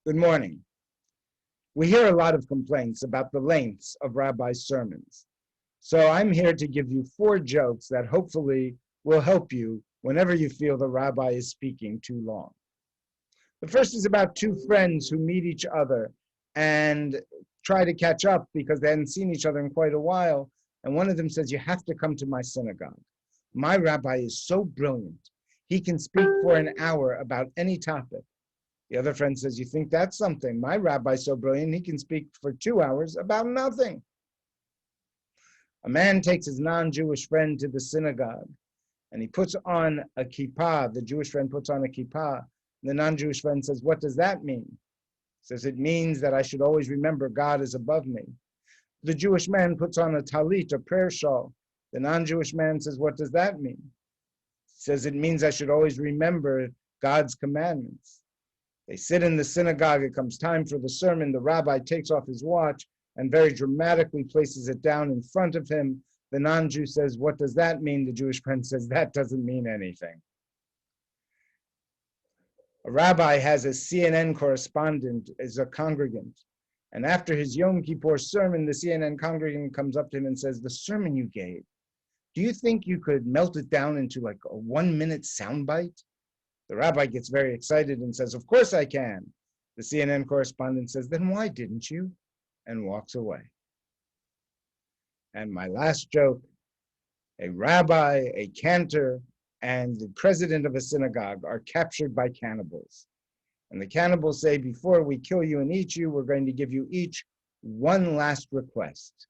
Good morning. We hear a lot of complaints about the lengths of Rabbi's sermons. So I'm here to give you 4 jokes that hopefully will help you whenever you feel the Rabbi is speaking too long. The first is about 2 friends who meet each other and try to catch up because they hadn't seen each other in quite a while. And one of them says, "You have to come to my synagogue. My rabbi is so brilliant. He can speak for an hour about any topic." The other friend says, "You think that's something? My rabbi's so brilliant, he can speak for 2 hours about nothing." A man takes his non-Jewish friend to the synagogue, and he puts on a kippah. The Jewish friend puts on a kippah. The non-Jewish friend says, "What does that mean?" He says, "It means that I should always remember God is above me." The Jewish man puts on a talit, a prayer shawl. The non-Jewish man says, "What does that mean?" He says, "It means I should always remember God's commandments." They sit in the synagogue. It comes time for the sermon. The rabbi takes off his watch and very dramatically places it down in front of him. The non-Jew says, "What does that mean?" The Jewish friend says, "That doesn't mean anything." A rabbi has a CNN correspondent as a congregant. And after his Yom Kippur sermon, the CNN congregant comes up to him and says, "The sermon you gave, do you think you could melt it down into like a 1-minute soundbite?" The rabbi gets very excited and says, "Of course I can." The CNN correspondent says, "Then why didn't you?" and walks away. And my last joke, a rabbi, a cantor, and the president of a synagogue are captured by cannibals. And the cannibals say, "Before we kill you and eat you, we're going to give you each one last request.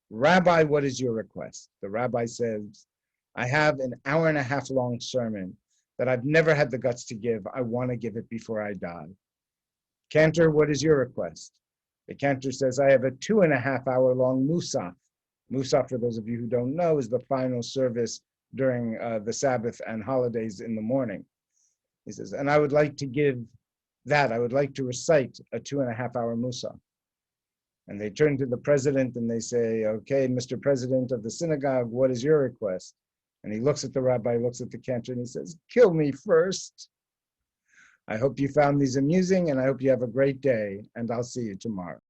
Rabbi, what is your request?" The rabbi says, "I have an hour and a half long sermon that I've never had the guts to give. I want to give it before I die." "Cantor, what is your request?" The cantor says, "I have a 2.5 hour long musaf." Musaf, for those of you who don't know, is the final service during the Sabbath and holidays in the morning. He says, "And I would like to give that. I would like to recite a 2.5 hour musaf." And they turn to the president and they say, "Okay, Mr. President of the synagogue, what is your request?" And he looks at the rabbi, looks at the cantor, and he says, "Kill me first." I hope you found these amusing, and I hope you have a great day, and I'll see you tomorrow.